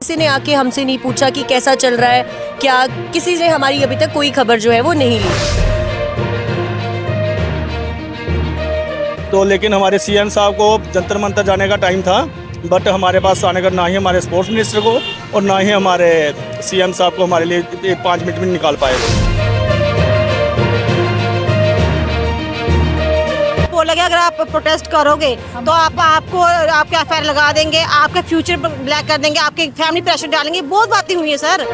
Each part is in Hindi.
किसी ने आके हमसे नहीं पूछा कि कैसा चल रहा है, क्या किसी ने हमारी अभी तक कोई खबर जो है वो नहीं ली। तो लेकिन हमारे सीएम साहब को जंतर मंतर जाने का टाइम था, बट हमारे पास आने का ना ही हमारे स्पोर्ट्स मिनिस्टर को और ना ही हमारे सीएम साहब को हमारे लिए 5 मिनट में निकाल पाए। बोला गया अगर आप प्रोटेस्ट करोगे तो आपको आपके एफआईआर लगा देंगे, आपके फ्यूचर ब्लैक कर देंगे, आपके फैमिली प्रेशर डालेंगे। बहुत बातें हुई है सर।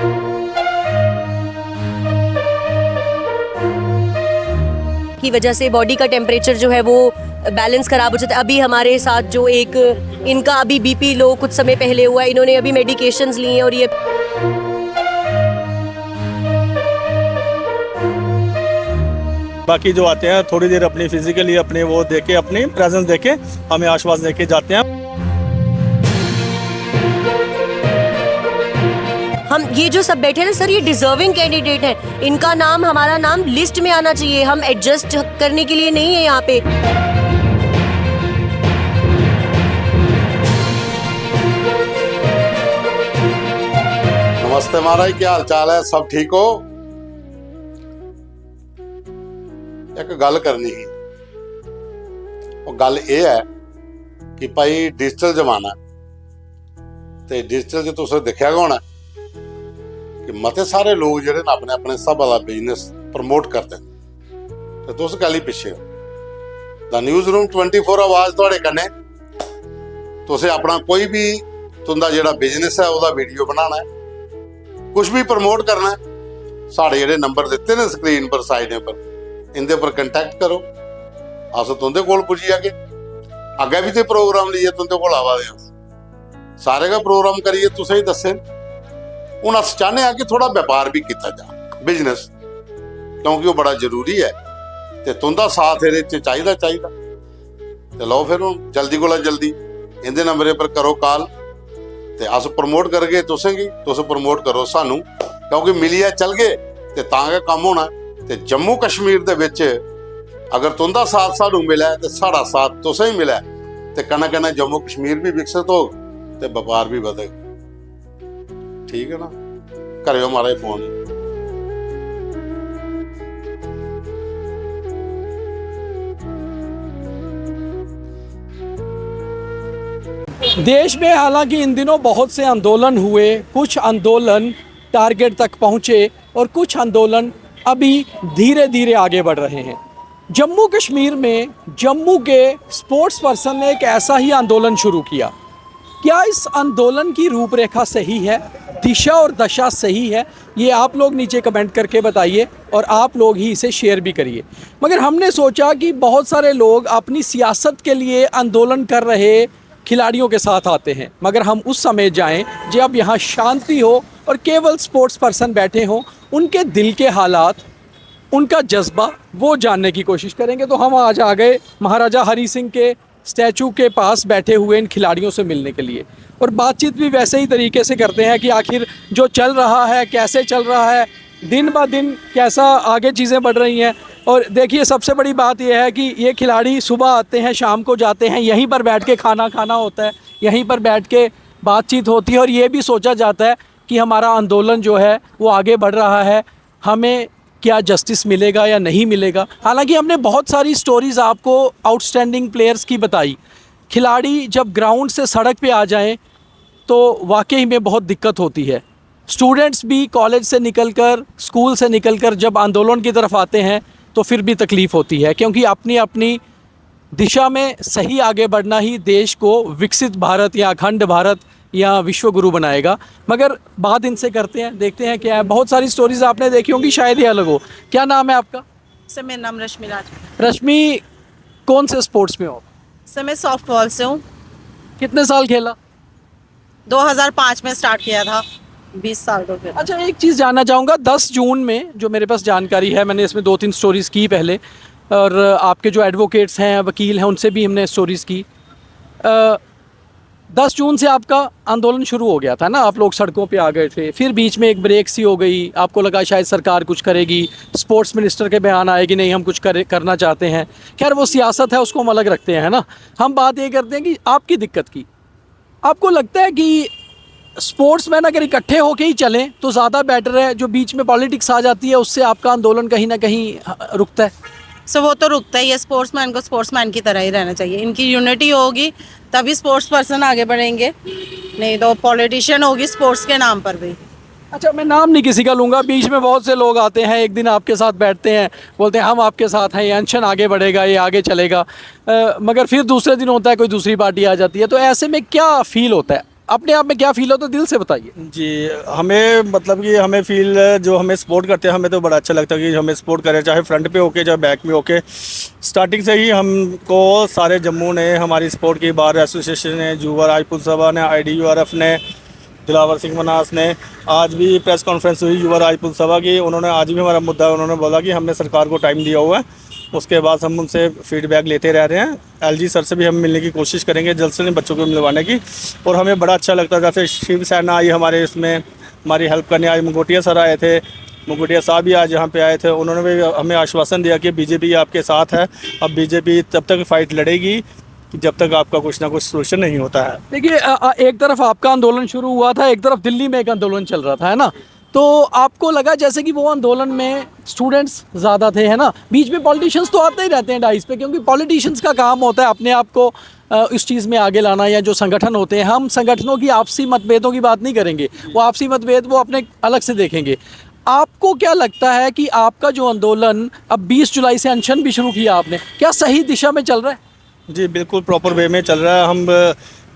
की वजह से बॉडी का टेम्परेचर जो है वो बैलेंस खराब हो जाता है। अभी हमारे साथ जो एक इनका अभी बीपी लो कुछ समय पहले हुआ, इन्होंने अभी मेडिकेशंस ली हैं और ये बाकी जो आते हैं थोड़ी देर अपनी फिजिकली अपने वो देके अपनी प्रेजेंस देके हमें आश्वास देके जाते हैं। हम ये जो सब बैठे हैं ना सर, ये डिजर्विंग कैंडिडेट है, इनका नाम हमारा नाम लिस्ट में आना चाहिए। हम एडजस्ट करने के लिए नहीं है यहाँ पे। नमस्ते महाराज, क्या हाल चाल है? सब ठीक हो? एक गल करनी ही, और गल ये है कि भाई डिजिटल जमाना ते डिजिटल च तुसें दिखा होना कि मते सारे लोग जिहड़े ना अपने अपने सब वाला बिजनेस प्रमोट करते हैं, तो तुस गल ही पिछे हो। द न्यूज़ रूम 24 आवाज तुहाडे कन्ने। तुसें अपना कोई भी तुंदा जिहड़ा बिजनेस है उसदा वीडियो बनाना है, कुछ भी प्रमोट करना है, साढ़े जिहड़े नंबर दिते ने स्क्रीन पर साइड पर, इनके पर कंटैक्ट करो। अस तुंदे कोल पुजी आगे अगे भी तो प्रोग्राम लीए तुंदे कोल आवा दे, सारे का प्रोग्राम करिए तुसें ही दस्से। हुण अस चाहते हैं कि थोड़ा व्यापार भी किया जा, बिजनेस, क्योंकि वो बड़ा जरूरी है ते तुंदा साथ ये चाहिए। तो लो फिर हुण जल्दी कोला जल्दी इहदे नंबरे पर करो कॉल ते अस प्रमोट करगे तुसें की, तुस प्रमोट करो सानू, क्योंकि मिलिया चल गए ते तां गै कम होना। ते जम्मू कश्मीर दे विच अगर तुंदा साथ सानू मिला है ते साड़ा साथ तुसें ही मिला है, ते कन्नै कन्नै जम्मू कश्मीर भी विकसित हो ते व्यापार भी बढ़े। ठीक है ना? करियो महाराज फोन। देश में हालांकि इन दिनों बहुत से आंदोलन हुए, कुछ आंदोलन टारगेट तक पहुंचे और कुछ आंदोलन अभी धीरे धीरे आगे बढ़ रहे हैं। जम्मू कश्मीर में जम्मू के स्पोर्ट्स पर्सन ने एक ऐसा ही आंदोलन शुरू किया। क्या इस आंदोलन की रूपरेखा सही है, दिशा और दशा सही है? ये आप लोग नीचे कमेंट करके बताइए और आप लोग ही इसे शेयर भी करिए। मगर हमने सोचा कि बहुत सारे लोग अपनी सियासत के लिए आंदोलन कर रहे खिलाड़ियों के साथ आते हैं, मगर हम उस समय जाएं जब यहाँ शांति हो और केवल स्पोर्ट्स पर्सन बैठे हों, उनके दिल के हालात, उनका जज्बा वो जानने की कोशिश करेंगे। तो हम आज आ गए महाराजा हरी सिंह के स्टैचू के पास बैठे हुए इन खिलाड़ियों से मिलने के लिए, और बातचीत भी वैसे ही तरीके से करते हैं कि आखिर जो चल रहा है कैसे चल रहा है, दिन ब दिन कैसा आगे चीज़ें बढ़ रही हैं। और देखिए सबसे बड़ी बात यह है कि ये खिलाड़ी सुबह आते हैं, शाम को जाते हैं, यहीं पर बैठ के खाना खाना होता है, यहीं पर बैठ के बातचीत होती है और ये भी सोचा जाता है कि हमारा आंदोलन जो है वो आगे बढ़ रहा है, हमें क्या जस्टिस मिलेगा या नहीं मिलेगा। हालांकि हमने बहुत सारी स्टोरीज़ आपको आउटस्टैंडिंग प्लेयर्स की बताई। खिलाड़ी जब ग्राउंड से सड़क पे आ जाएं तो वाकई में बहुत दिक्कत होती है। स्टूडेंट्स भी कॉलेज से निकलकर, स्कूल से निकलकर जब आंदोलन की तरफ आते हैं तो फिर भी तकलीफ़ होती है, क्योंकि अपनी अपनी दिशा में सही आगे बढ़ना ही देश को विकसित भारत या अखंड भारत या विश्व गुरु बनाएगा। मगर बात इनसे करते हैं, देखते हैं क्या है। बहुत सारी स्टोरीज़ आपने देखी होंगी, शायद ये अलग हो। क्या नाम है आपका? सर मेरा नाम रश्मि राज। रश्मि, कौन से स्पोर्ट्स में हो? सर मैं सॉफ्ट बॉल से हूँ। कितने साल खेला? 2005 में स्टार्ट किया था, 20 साल हो गए। अच्छा, एक चीज़ जानना चाहूँगा, 10 जून में जो मेरे पास जानकारी है, मैंने इसमें 2-3 स्टोरीज़ की पहले, और आपके जो एडवोकेट्स हैं, वकील हैं, उनसे भी हमने स्टोरीज़ की। 10 जून से आपका आंदोलन शुरू हो गया था ना, आप लोग सड़कों पे आ गए थे, फिर बीच में एक ब्रेक सी हो गई, आपको लगा शायद सरकार कुछ करेगी, स्पोर्ट्स मिनिस्टर के बयान आए कि नहीं हम कुछ करना चाहते हैं। खैर वो सियासत है, उसको हम अलग रखते हैं ना। हम बात ये करते हैं कि आपकी दिक्कत की। आपको लगता है कि स्पोर्ट्समैन अगर इकट्ठे होके ही चलें तो ज़्यादा बेटर है, जो बीच में पॉलिटिक्स आ जाती है उससे आपका आंदोलन कहीं ना कहीं रुकता है। सो वो तो रुकता ही है, स्पोर्ट्समैन को स्पोर्ट्समैन की तरह ही रहना चाहिए। इनकी यूनिटी होगी तभी स्पोर्ट्स पर्सन आगे बढ़ेंगे, नहीं तो पॉलिटिशियन होगी स्पोर्ट्स के नाम पर भी। अच्छा, मैं नाम नहीं किसी का लूँगा, बीच में बहुत से लोग आते हैं, एक दिन आपके साथ बैठते हैं, बोलते हैं हम आपके साथ हैं, ये अनशन आगे बढ़ेगा, ये आगे चलेगा, मगर फिर दूसरे दिन होता है कोई दूसरी पार्टी आ जाती है। तो ऐसे में क्या फ़ील होता है, अपने आप में क्या फ़ील होता है, दिल से बताइए। जी, हमें मतलब कि हमें फील जो हमें सपोर्ट करते हैं, हमें तो बड़ा अच्छा लगता है कि हमें सपोर्ट करें, चाहे फ्रंट पे होके चाहे बैक में होके। स्टार्टिंग से ही हमको सारे जम्मू ने हमारी सपोर्ट की, बार एसोसिएशन ने, युवा राजपूत सभा ने, IDURF ने, दिलावर सिंह मनास ने, आज भी प्रेस कॉन्फ्रेंस हुई युवा राजपूत सभा की, उन्होंने आज भी हमारा मुद्दा उन्होंने बोला कि हमने सरकार को टाइम दिया हुआ है, उसके बाद हम उनसे फीडबैक लेते रह रहे हैं। LG सर से भी हम मिलने की कोशिश करेंगे जल्द से जल्द बच्चों को मिलवाने की। और हमें बड़ा अच्छा लगता है, जैसे शिवसेना आई हमारे इसमें हमारी हेल्प करने, आज मुंगोटिया सर आए थे, मुंगोटिया साहब भी आज यहाँ पे आए थे, उन्होंने भी हमें आश्वासन दिया कि बीजेपी आपके साथ है। अब बीजेपी तब तक फाइट लड़ेगी जब तक आपका कुछ ना कुछ सोल्यूशन नहीं होता है। देखिए, एक तरफ आपका आंदोलन शुरू हुआ था, एक तरफ दिल्ली में एक आंदोलन चल रहा था, है ना, तो आपको लगा जैसे कि वो आंदोलन में स्टूडेंट्स ज़्यादा थे, है ना, बीच में पॉलिटिशियंस तो आते ही रहते हैं डाइस पे, क्योंकि पॉलिटिशियंस का काम होता है अपने आप को इस चीज़ में आगे लाना, या जो संगठन होते हैं, हम संगठनों की आपसी मतभेदों की बात नहीं करेंगे, वो आपसी मतभेद वो अपने अलग से देखेंगे। आपको क्या लगता है कि आपका जो आंदोलन अब 20 जुलाई से अनशन भी शुरू किया आपने, क्या सही दिशा में चल रहा है? जी, बिल्कुल प्रॉपर वे में चल रहा है। हम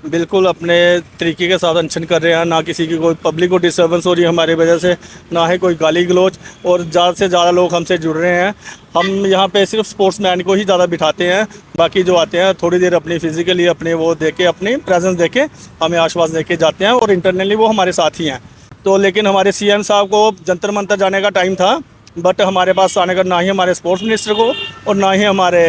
बिल्कुल अपने तरीके के साथ अनशन कर रहे हैं, ना किसी की कोई पब्लिक को डिस्टर्बेंस हो रही है हमारी वजह से, ना ही कोई गाली गलौज, और ज़्यादा से ज़्यादा लोग हमसे जुड़ रहे हैं। हम यहाँ पे सिर्फ स्पोर्ट्समैन को ही ज़्यादा बिठाते हैं, बाकी जो आते हैं थोड़ी देर अपनी फिजिकली अपने वो देके, अपनी प्रेजेंस देके हमें आश्वास देके जाते हैं, और इंटरनली वो हमारे साथ ही हैं। तो लेकिन हमारे CM साहब को जंतर मंतर जाने का टाइम था, बट हमारे पास आने का ना ही हमारे स्पोर्ट्स मिनिस्टर को और ना ही हमारे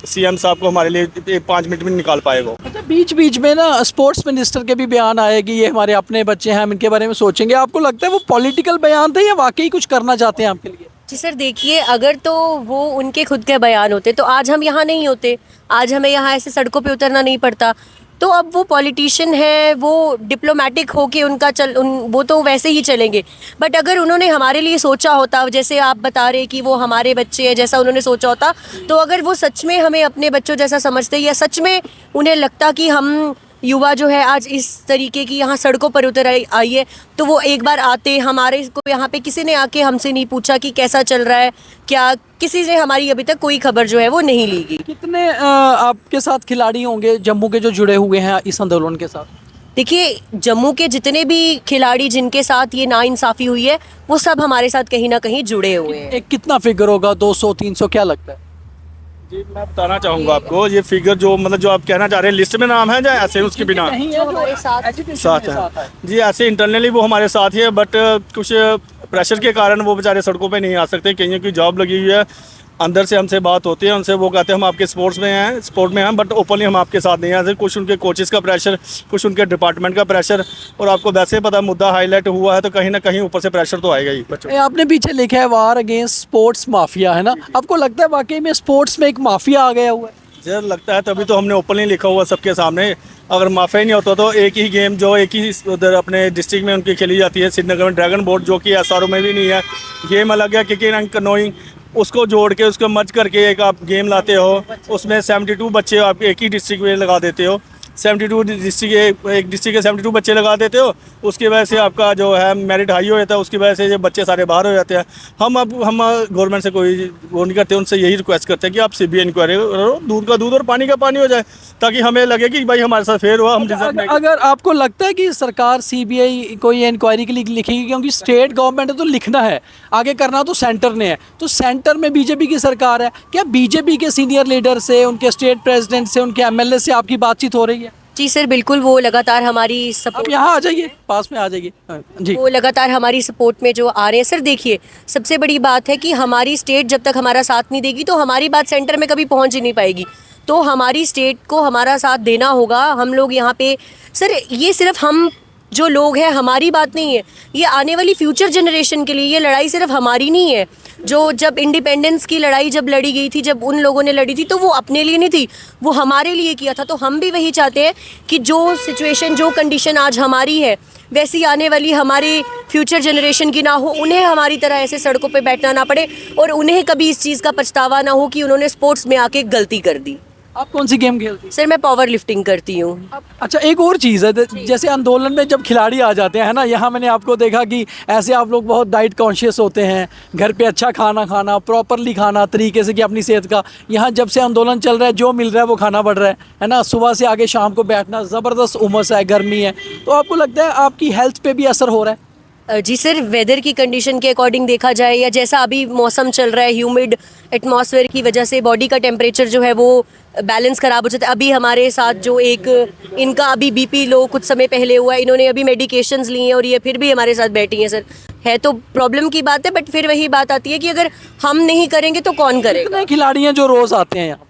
CM साहब को हमारे लिए 5 मिनट में निकाल पाएगा। अच्छा, बीच बीच में ना स्पोर्ट्स मिनिस्टर के भी बयान आए कि ये हमारे अपने बच्चे हैं, हम इनके बारे में सोचेंगे। आपको लगता है वो पॉलिटिकल बयान थे या वाकई कुछ करना चाहते हैं आपके लिए? जी सर, देखिए, अगर तो वो उनके खुद के बयान होते तो आज हम यहाँ नहीं होते, आज हमें यहाँ ऐसे सड़कों पे उतरना नहीं पड़ता। तो अब वो पॉलिटिशियन है, वो डिप्लोमेटिक होके उनका वो तो वैसे ही चलेंगे। बट अगर उन्होंने हमारे लिए सोचा होता, जैसे आप बता रहे कि वो हमारे बच्चे हैं, जैसा उन्होंने सोचा होता, तो अगर वो सच में हमें अपने बच्चों जैसा समझते, या सच में उन्हें लगता कि हम युवा जो है आज इस तरीके की यहाँ सड़कों पर उतर आई है, तो वो एक बार आते। हमारे को यहाँ पे किसी ने आके हमसे नहीं पूछा कि कैसा चल रहा है, क्या किसी से हमारी अभी तक कोई खबर जो है वो नहीं ली गई। कितने आपके साथ खिलाड़ी होंगे जम्मू के जो जुड़े हुए हैं इस आंदोलन के साथ? देखिए, जम्मू के जितने भी खिलाड़ी जिनके साथ ये नाइंसाफ़ी हुई है, वो सब हमारे साथ कहीं ना कहीं जुड़े हुए हैं। एक कितना फिगर होगा, 200-300, क्या लगता है? जी, मैं बताना चाहूँगा आपको, ये फिगर जो मतलब जो आप कहना चाह रहे हैं, लिस्ट में नाम है या ऐसे उसके बिना हमारे साथ है? जी, ऐसे इंटरनली वो हमारे साथ ही है, बट कुछ प्रेशर के कारण वो बेचारे सड़कों पे नहीं आ सकते, कहीं की जॉब लगी हुई है। अंदर से हमसे बात होती है, उनसे वो कहते हैं हम आपके स्पोर्ट में हैं, बट ओपनली हम आपके साथ नहीं हैं। कुछ उनके कोचेस का प्रेशर, कुछ उनके डिपार्टमेंट का प्रेशर, और आपको वैसे ही पता मुद्दा हाईलाइट हुआ है तो कहीं ना कहीं ऊपर से प्रेशर तो आएगा ही बच्चों। आपने पीछे लिखा है वार अगेंस्ट स्पोर्ट्स माफिया, है ना, आपको लगता है वाकई में स्पोर्ट्स में एक माफिया आ गया हुआ है? जब लगता है तभी तो हमने ओपनली लिखा हुआ सबके सामने। अगर माफिया नहीं होता तो एक ही गेम जो एक ही उधर अपने डिस्ट्रिक्ट में उनकी खेली जाती है, श्रीनगर में ड्रैगन बोट, जो कि SRO में भी नहीं है, गेम अलग है, किकिंग एंड कनोइंग, उसको जोड़ के उसको मर्ज करके एक आप गेम लाते हो, उसमें 72 बच्चे आप एक ही डिस्ट्रिक्ट में लगा देते हो, 72 डिस्ट्रिक्ट, एक डिस्ट्रिक्ट के 72 बच्चे लगा देते हो, उसकी वजह से आपका जो है मेरिट हाई हो जाता है, उसकी वजह से ये बच्चे सारे बाहर हो जाते हैं। हम गवर्नमेंट से कोई वो नहीं करते, उनसे यही रिक्वेस्ट करते हैं कि आप CBI इंक्वायरी करो, दूध का दूध और पानी का पानी हो जाए, ताकि हमें लगे कि भाई हमारे साथ फेयर हुआ, हम डिजर्व नहीं। अगर आपको लगता है कि सरकार CBI को ये इंक्वायरी के लिए लिखेगी, क्योंकि स्टेट गवर्नमेंट है तो लिखना है, आगे करना तो सेंटर ने है, तो सेंटर में बीजेपी की सरकार है, क्या बीजेपी के सीनियर लीडर से, उनके स्टेट प्रेसिडेंट से, उनके MLA से आपकी बातचीत हो रही है? जी सर, बिल्कुल, वो लगातार हमारी सपोर्ट, यहाँ आ जाइए, पास में आ जाइए जी, वो लगातार हमारी सपोर्ट में जो आ रहे हैं। सर देखिए, सबसे बड़ी बात है कि हमारी स्टेट जब तक हमारा साथ नहीं देगी तो हमारी बात सेंटर में कभी पहुंच ही नहीं पाएगी। तो हमारी स्टेट को हमारा साथ देना होगा। हम लोग यहाँ पे सर, ये सिर्फ हम जो लोग हैं, हमारी बात नहीं है, ये आने वाली फ्यूचर जनरेशन के लिए ये लड़ाई सिर्फ हमारी नहीं है। जो जब इंडिपेंडेंस की लड़ाई जब लड़ी गई थी, जब उन लोगों ने लड़ी थी, तो वो अपने लिए नहीं थी, वो हमारे लिए किया था। तो हम भी वही चाहते हैं कि जो सिचुएशन, जो कंडीशन आज हमारी है, वैसी आने वाली हमारी फ्यूचर जनरेशन की ना हो, उन्हें हमारी तरह ऐसे सड़कों पे बैठना ना पड़े और उन्हें कभी इस चीज़ का पछतावा ना हो कि उन्होंने स्पोर्ट्स में आके गलती कर दी। आप कौन सी गेम खेलती हैं? सर मैं पावर लिफ्टिंग करती हूँ। अच्छा, एक और चीज़ है, जैसे आंदोलन में जब खिलाड़ी आ जाते हैं ना, यहाँ मैंने आपको देखा कि ऐसे आप लोग बहुत डाइट कॉन्शियस होते हैं, घर पे अच्छा खाना खाना, प्रॉपरली खाना तरीके से कि अपनी सेहत का। यहाँ जब से आंदोलन चल रहा है, जो मिल रहा है वो खाना पड़ रहा है ना। सुबह से आगे शाम को बैठना, ज़बरदस्त उमस है, गर्मी है, तो आपको लगता है आपकी हेल्थ पे भी असर हो रहा है? जी सर, वेदर की कंडीशन के अकॉर्डिंग देखा जाए, या जैसा अभी मौसम चल रहा है, ह्यूमिड एटमॉस्फेयर की वजह से बॉडी का टेम्परेचर जो है वो बैलेंस ख़राब हो जाता है। अभी हमारे साथ जो एक इनका अभी बीपी लो कुछ समय पहले हुआ है, इन्होंने अभी मेडिकेशंस ली हैं और ये फिर भी हमारे साथ बैठी हैं सर। है तो प्रॉब्लम की बात है, बट फिर वही बात आती है कि अगर हम नहीं करेंगे तो कौन करेगा। कितने खिलाड़ी हैं जो रोज़ आते हैं यहाँ पर?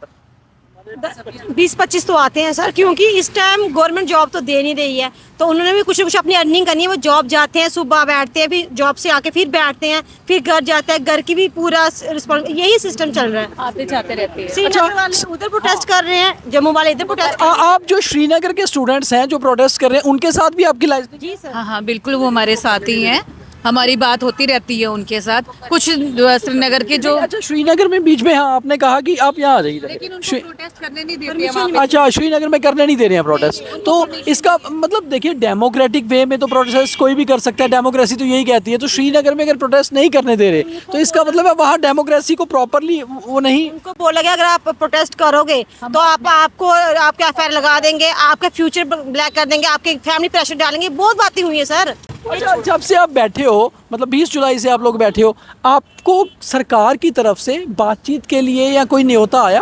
20-25 तो आते हैं सर, क्योंकि इस टाइम गवर्नमेंट जॉब तो दे नहीं रही है, तो उन्होंने भी कुछ ना कुछ अपनी अर्निंग करनी है। वो जॉब जाते हैं, सुबह बैठते हैं, फिर जॉब से आके फिर बैठते हैं, फिर घर जाते हैं, घर की भी पूरा रिस्पॉन्स, यही सिस्टम चल रहा है। आते जाते रहते हैं। श्रीनगर वाले उधर प्रोटेस्ट कर रहे हैं, जम्मू वाले इधर प्रोटेस्ट। आप जो श्रीनगर के स्टूडेंट्स हैं जो प्रोटेस्ट कर रहे हैं, उनके साथ भी आपकी लाइफ? जी सर। हाँ हाँ बिल्कुल, वो हमारे साथ ही हैं, हमारी बात होती रहती है उनके साथ। कुछ श्रीनगर के जो, अच्छा, श्रीनगर में बीच में, हाँ, आपने कहा कि आप यहाँ आ जाइए। लेकिन उनको प्रोटेस्ट करने नहीं देते हैं वहाँ पे। अच्छा, श्रीनगर में करने नहीं दे रहे हैं प्रोटेस्ट, तो इसका मतलब देखिए, डेमोक्रेटिक वे में तो प्रोटेस्ट कोई भी कर सकता है, डेमोक्रेसी तो यही कहती है। तो श्रीनगर में अगर प्रोटेस्ट नहीं करने दे रहे, तो इसका मतलब है वहाँ डेमोक्रेसी को प्रॉपरली वो नहीं। उनको बोला गया अगर आप प्रोटेस्ट करोगे तो आपको आपके एफआईआर लगा देंगे, आपका फ्यूचर ब्लैक कर देंगे, आपके फैमिली प्रेशर डालेंगे। बहुत बातें हुई है सर। अच्छा, जब से आप बैठे हो, मतलब 20 जुलाई से आप लोग बैठे हो, आपको सरकार की तरफ से बातचीत के लिए या कोई न्योता आया?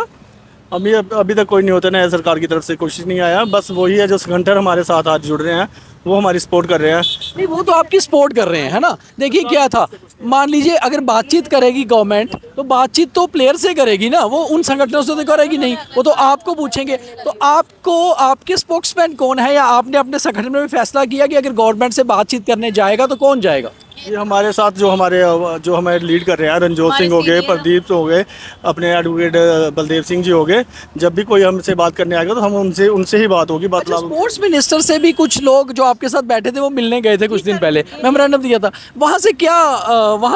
अभी तक कोई नहीं होता ना, सरकार की तरफ से कोशिश नहीं आया। बस वही है जो संगठन हमारे साथ आज जुड़ रहे हैं, वो हमारी सपोर्ट कर रहे हैं। नहीं, वो तो आपकी सपोर्ट कर रहे हैं, है ना। देखिए क्या था, मान लीजिए अगर बातचीत करेगी गवर्नमेंट, तो बातचीत तो प्लेयर से करेगी ना, वो उन संगठनों से तो करेगी नहीं, वो तो आपको पूछेंगे। तो आपको, आपके स्पोक्समैन कौन है, या आपने अपने संगठन में भी फैसला किया कि अगर गवर्नमेंट से बातचीत करने जाएगा तो कौन जाएगा? ये हमारे साथ जो हमें लीड कर रहे हैं, रणजोत सिंह हो गए, प्रदीप हो गए, अपने एडवोकेट बलदेव सिंह जी हो गए। जब भी कोई हमसे बात करने आएगा तो हम उनसे ही बात होगी। अच्छा, स्पोर्ट्स मिनिस्टर से भी कुछ लोग जो आपके साथ बैठे थे वो मिलने गए थे कुछ दिन पहले, मेमोरेंडम दिया था, वहाँ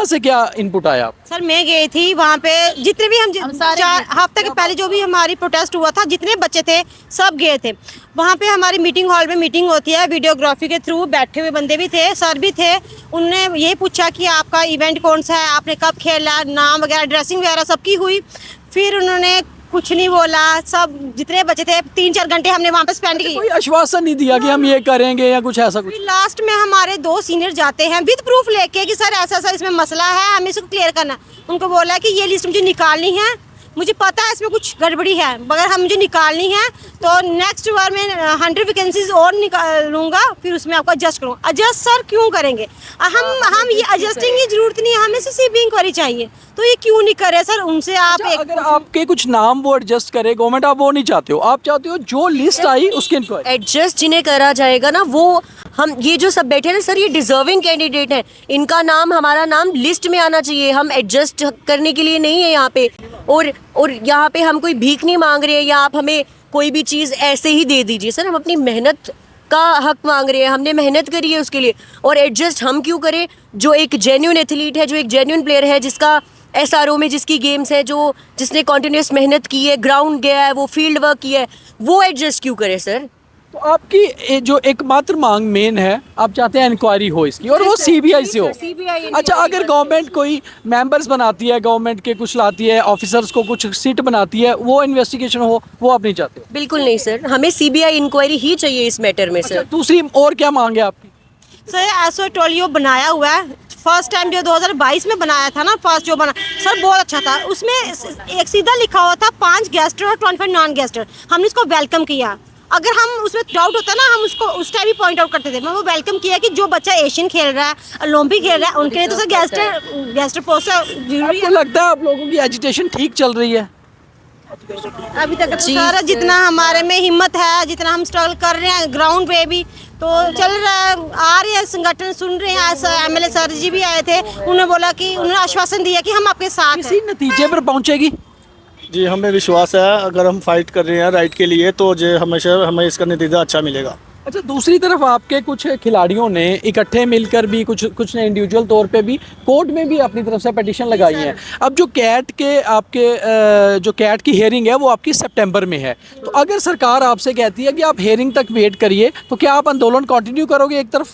से क्या इनपुट आया? सर मैं गई थी वहाँ पे, जितने भी हम 4 हफ्ते के पहले जो भी हमारी प्रोटेस्ट हुआ था, जितने बच्चे थे सब गए थे वहाँ पे। हमारी मीटिंग हॉल में मीटिंग होती है, वीडियोग्राफी के थ्रू बैठे हुए बंदे भी थे, सर भी थे। उनने यही पूछा कि आपका इवेंट कौन सा है, आपने कब खेला, नाम वगैरह, ड्रेसिंग वगैरह सबकी हुई। फिर उन्होंने कुछ नहीं बोला, सब जितने बच्चे थे 3-4 घंटे हमने वहाँ पे स्पेंड किए। कोई आश्वासन नहीं दिया कि हम ये करेंगे या कुछ ऐसा कुछ? लास्ट में हमारे 2 सीनियर जाते हैं विद प्रूफ लेके कि सर ऐसा ऐसा इसमें मसला है, हमें इसको क्लियर करना। उनको बोला कि ये लिस्ट मुझे निकालनी है, मुझे पता है इसमें कुछ गड़बड़ी है, मगर हम मुझे निकालनी है तो नेक्स्ट बार मैं 100 वैकेंसीज और निकालूंगा, फिर उसमें आपको एडजस्ट करूँगा। एडजस्ट सर क्यों करेंगे? हम ये एडजस्टिंग की जरूरत नहीं है, हमें सिर्फ इंक्वायरी चाहिए, तो ये क्यों नहीं करे सर? उनसे आप अगर आपके कुछ नाम वो एडजस्ट करे गवर्नमेंट, आप वो नहीं चाहते हो, आप चाहते हो जो लिस्ट आई उसकी इंक्वायरी। एडजस्ट जिन्हें करा जाएगा ना, वो हम ये जो सब बैठे हैं ना सर, ये डिजर्विंग कैंडिडेट हैं, इनका नाम, हमारा नाम लिस्ट में आना चाहिए। हम एडजस्ट करने के लिए नहीं है यहाँ पे, और यहाँ पे हम कोई भीख नहीं मांग रहे हैं या आप हमें कोई भी चीज़ ऐसे ही दे दीजिए। सर हम अपनी मेहनत का हक मांग रहे हैं, हमने मेहनत करी है उसके लिए, और एडजस्ट हम क्यों करें? जो एक जेन्युइन एथलीट है, जो एक जेन्युइन प्लेयर है, जिसका SRO में जिसकी गेम्स है, जिसने कॉन्टिन्यूस मेहनत की है, ग्राउंड गया है, वो फील्ड वर्क किया है, वो एडजस्ट क्यों करे सर? तो आपकी जो एकमात्र मांग मेन है, आप चाहते हैं इंक्वायरी हो इसकी, और वो CBI से हो। अच्छा, अगर गवर्नमेंट कोई मेंबर्स बनाती है, गवर्नमेंट के कुछ लाती है, ऑफिसर्स को कुछ सीट बनाती है, वो इन्वेस्टिगेशन हो, वो आप नहीं चाहते? बिल्कुल नहीं सर, हमें CBI इंक्वायरी ही चाहिए इस मैटर में सर। दूसरी और क्या मांग है आपकी? सर एसओ टोलियो बनाया हुआ है, फर्स्ट टाइम जो 2022 में बनाया था ना, फर्स्ट जो बना सर बहुत अच्छा था। उसमें एक सीधा लिखा हुआ था 5 गेस्टर और 25 नॉन गेस्टर। हमने इसको वेलकम किया। अगर हम उसमें डाउट होता ना, हम उसको उस टाइम भी पॉइंट आउट करते थे। मैं वो वेलकम किया कि जो बच्चा एशियन खेल रहा है, ओलंपिक खेल रहा है, उनके लिए तो सर गेस्टर पोस्ट जरूरी आपको है। लगता है आप लोगों की एजुटेशन ठीक चल रही है? अभी तक तो सारा जितना हमारे में हिम्मत है, जितना हम स्ट्रगल कर रहे हैं ग्राउंड पे भी तो चल रहा है, आ रहे हैं संगठन, सुन रहे हैं। एमएलए सर जी भी आए थे, उन्होंने बोला कि उन्होंने आश्वासन दिया कि हम आपके साथ हैं। किसी नतीजे पर पहुंचेगी? जी हमें विश्वास है, अगर हम फाइट कर रहे हैं राइट के लिए तो जो हमेशा हमें इसका नतीजा अच्छा मिलेगा। अच्छा, दूसरी तरफ आपके कुछ खिलाड़ियों ने इकट्ठे मिलकर भी कुछ ने इंडिविजुअल तौर पे भी कोर्ट में भी अपनी तरफ से पिटीशन लगाई है। अब जो कैट के आपके जो कैट की हेयरिंग है वो आपकी सितंबर में है, तो अगर सरकार आपसे कहती है कि आप हेयरिंग तक वेट करिए तो क्या आप आंदोलन कंटिन्यू करोगे? एक तरफ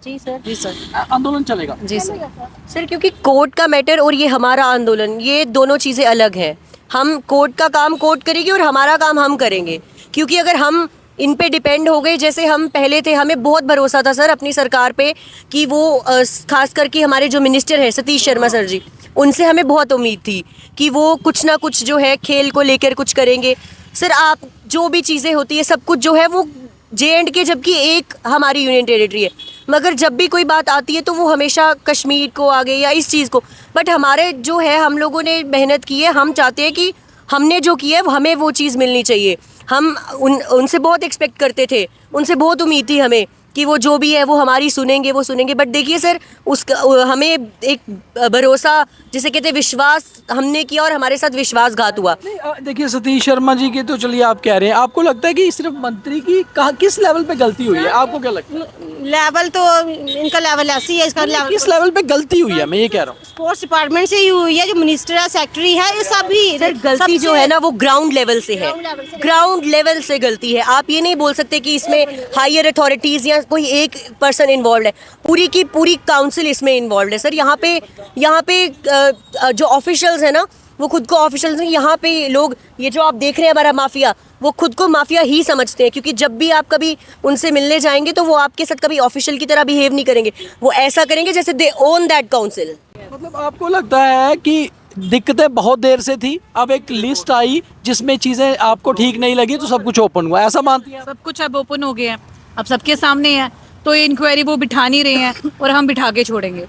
जी सर, जी सर, आंदोलन चलेगा? जी सर। सर क्योंकि कोर्ट का मैटर और ये हमारा आंदोलन, ये दोनों चीज़ें अलग हैं। हम कोर्ट का काम कोर्ट करेंगे और हमारा काम हम करेंगे, क्योंकि अगर हम इन पे डिपेंड हो गए जैसे हम पहले थे, हमें बहुत भरोसा था सर अपनी सरकार पे कि वो खास करके हमारे जो मिनिस्टर हैं सतीश शर्मा सर जी, उनसे हमें बहुत उम्मीद थी कि वो कुछ ना कुछ जो है खेल को लेकर कुछ करेंगे। सर आप जो भी चीज़ें होती है सब कुछ जो है वो J&K जबकि एक हमारी यूनियन टेरिटरी है, मगर जब भी कोई बात आती है तो वो हमेशा कश्मीर को आगे या इस चीज़ को, बट हमारे जो है हम लोगों ने मेहनत की है, हम चाहते हैं कि हमने जो किया है हमें वो चीज़ मिलनी चाहिए। हम उनसे बहुत एक्सपेक्ट करते थे, उनसे बहुत उम्मीद थी हमें कि वो जो भी है वो हमारी सुनेंगे, वो सुनेंगे। बट देखिए सर, उसका हमें एक भरोसा जिसे कहते हैं विश्वास हमने किया और हमारे साथ विश्वासघात हुआ। देखिए सतीश शर्मा जी के तो चलिए आप कह रहे हैं, आपको लगता है कि सिर्फ मंत्री की किस लेवल पे गलती हुई है? आपको क्या लगता है? लेवल तो इनका लेवल ऐसी है, इसका लेवल किस लेवल पे गलती हुई है, मैं ये कह रहा हूँ। स्पोर्ट्स डिपार्टमेंट से ही हुई है, जो मिनिस्टर है, सेक्रेटरी है, ये सभी सर गलती जो है ना वो ग्राउंड लेवल से है, ग्राउंड लेवल से गलती है। आप ये नहीं बोल सकते कि इसमें हायर अथॉरिटीज़ या कोई एक पर्सन इन्वॉल्व है, पूरी की पूरी काउंसिल इसमें इन्वॉल्व है। सर यहाँ पे जो ऑफिशियल्स है ना वो खुद को ऑफिशियल्स हैं। यहाँ पे लोग ये जो आप देख रहे हैं हमारा माफिया, वो खुद को माफिया ही समझते हैं, क्योंकि जब भी आप कभी उनसे मिलने जाएंगे तो वो आपके साथ कभी ऑफिशियल की तरह बिहेव नहीं करेंगे, वो ऐसा करेंगे जैसे दे ओन दैट काउंसिल। मतलब आपको लगता है कि दिक्कतें बहुत देर से थी, अब एक लिस्ट आई जिसमें चीज़ें आपको ठीक नहीं लगी तो सब कुछ ओपन हुआ, ऐसा मानती हैं? सब कुछ अब ओपन हो गया है, अब सबके सामने है, तो ये इंक्वायरी वो बिठा नहीं रहे हैं और हम बिठा के छोड़ेंगे।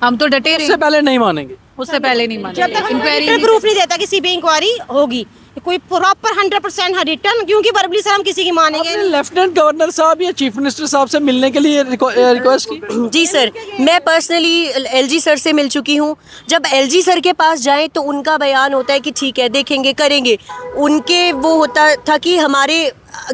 हम तो डटे रहे, उससे पहले नहीं मानेंगे। उससे पहले नहीं जब मानेंगे। तक इंक्वायरी प्रूफ नहीं देता कि सीबीआई इंक्वायरी होगी, कोई प्रॉपर 100% रिटर्न, क्योंकि वर्बली सर हम किसी की मानेंगे आपने लेफ्टिनेंट गवर्नर साहब या चीफ मिनिस्टर साहब से मिलने के लिए रिक्वेस्ट की? जी सर, मैं पर्सनली एलजी सर से मिल चुकी हूँ। जब एलजी सर के पास जाएं तो उनका बयान होता है कि ठीक है देखेंगे करेंगे, उनके वो होता था कि हमारे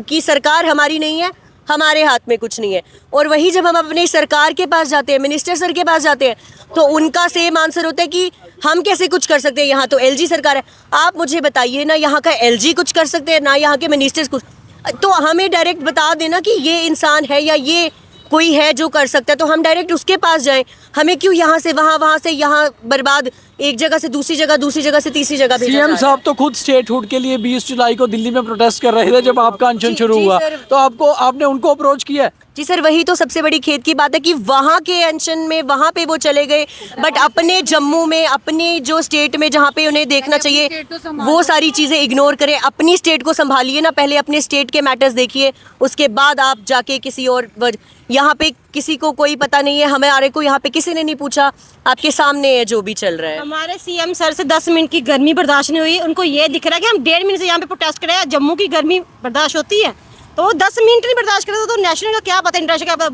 की सरकार हमारी नहीं है, हमारे हाथ में कुछ नहीं है। और वही जब हम अपनी सरकार के पास जाते हैं, मिनिस्टर सर के पास जाते हैं, तो उनका सेम आंसर होता है कि हम कैसे कुछ कर सकते हैं, यहाँ तो एलजी सरकार है। आप मुझे बताइए ना, यहाँ का एलजी कुछ कर सकते हैं ना यहाँ के मिनिस्टर्स कुछ, तो हमें डायरेक्ट बता देना कि ये इंसान है या ये कोई है जो कर सकता है, तो हम डायरेक्ट उसके पास जाएं। हमें क्यों यहाँ से वहाँ, वहाँ से यहाँ बर्बाद, एक जगह से दूसरी जगह, दूसरी जगह से तीसरी जगह भेजा सीएम जा रहा है। साहब तो खुद स्टेटहुड के लिए 20 जुलाई को दिल्ली में प्रोटेस्ट कर रहे थे जब आपका अनशन शुरू जी हुआ, सर। तो आपने उनको अप्रोच किया है? जी सर, वही तो सबसे बड़ी खेद की बात है कि वहाँ के अनशन में वहाँ पे वो चले गए, बट अपने जम्मू में, अपने जो स्टेट में जहाँ पे उन्हें देखना चाहिए वो सारी चीज़ें इग्नोर करें। अपनी स्टेट को संभालिए ना, पहले अपने स्टेट के मैटर्स देखिए, उसके बाद आप जाके किसी और। यहाँ पे किसी को कोई पता नहीं है, हमारे को यहाँ पे किसी ने नहीं पूछा, आपके सामने है जो भी चल रहा है। हमारे सीएम सर से 10 मिनट की गर्मी बर्दाश्त नहीं हुई, उनको ये दिख रहा है कि हम 1.5 मिनट से यहाँ पे प्रोटेस्ट कर रहे हैं, जम्मू की गर्मी बर्दाश्त होती है तो वो 10 मिनट नहीं बर्दाश्त कर रहे, तो नेशनल का क्या पता, इंटरनेशनल का क्या पता।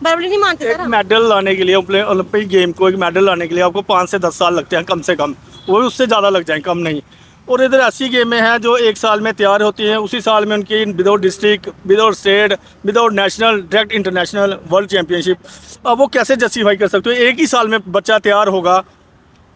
बर्बली नहीं मानते एक मेडल लाने के लिए, ओलंपिक गेम को एक मेडल लाने के लिए आपको 5 से 10 साल लगते हैं कम से कम, वो भी उससे ज़्यादा लग जाएं, कम नहीं। और इधर ऐसी गेमें हैं जो 1 साल में तैयार होती हैं, उसी साल में उनकी without district, without state, without national, direct international world championship, अब वो कैसे जस्टिफाई कर सकते हो? एक ही साल में बच्चा तैयार होगा,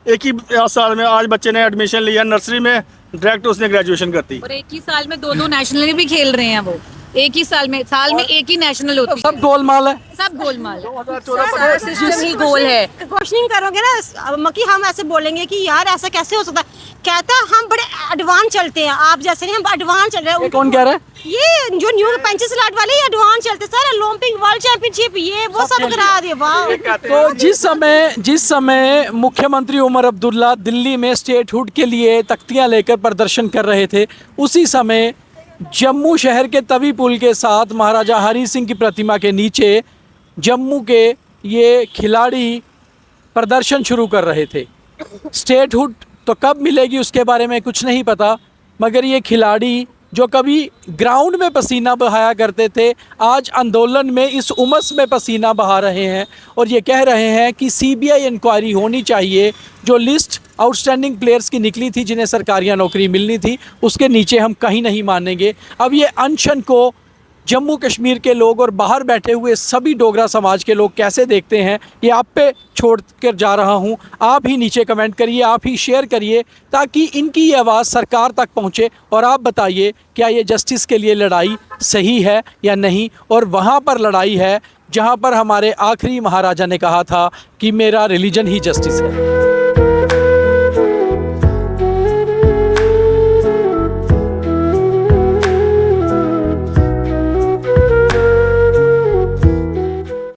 एक ही साल में। आज बच्चे ने एडमिशन लिया नर्सरी में, डायरेक्ट उसने ग्रेजुएशन कर दी, और एक ही साल में दो नेशनल भी खेल रहे हैं वो, एक ही साल में एक ही नेशनल होती है। सब गोलमाल है, सब गोलमाल है। सारा सिस्टम ही गोल है। क्वेश्चनिंग करोगे ना मकी, हम ऐसे बोलेंगे कि यार ऐसा कैसे हो सकता है, कहता है हम बड़े एडवांस चलते हैं, आप जैसे नहीं, हम एडवांस चल रहे हैं। ये कौन कह रहा है? ये जो न्यू पेंचेसलाट वाले एडवांस चलते सर, ओलंपिक वर्ल्ड चैंपियनशिप ये वो सब करा दिए। वाह। तो जिस समय मुख्यमंत्री उमर अब्दुल्ला दिल्ली में स्टेटहुड के लिए तख्तियां लेकर प्रदर्शन कर रहे थे, उसी समय जम्मू शहर के तवी पुल के साथ महाराजा हरी सिंह की प्रतिमा के नीचे जम्मू के ये खिलाड़ी प्रदर्शन शुरू कर रहे थे। स्टेटहुड तो कब मिलेगी उसके बारे में कुछ नहीं पता, मगर ये खिलाड़ी जो कभी ग्राउंड में पसीना बहाया करते थे, आज आंदोलन में इस उमस में पसीना बहा रहे हैं और ये कह रहे हैं कि सीबीआई इंक्वायरी होनी चाहिए। जो लिस्ट आउटस्टैंडिंग प्लेयर्स की निकली थी जिन्हें सरकारिया नौकरी मिलनी थी, उसके नीचे हम कहीं नहीं मानेंगे। अब ये अनशन को जम्मू कश्मीर के लोग और बाहर बैठे हुए सभी डोगरा समाज के लोग कैसे देखते हैं, ये आप पे छोड़ कर जा रहा हूँ। आप ही नीचे कमेंट करिए, आप ही शेयर करिए, ताकि इनकी ये आवाज़ सरकार तक पहुँचे। और आप बताइए, क्या ये जस्टिस के लिए लड़ाई सही है या नहीं, और वहाँ पर लड़ाई है जहाँ पर हमारे आखिरी महाराजा ने कहा था कि मेरा रिलीजन ही जस्टिस है।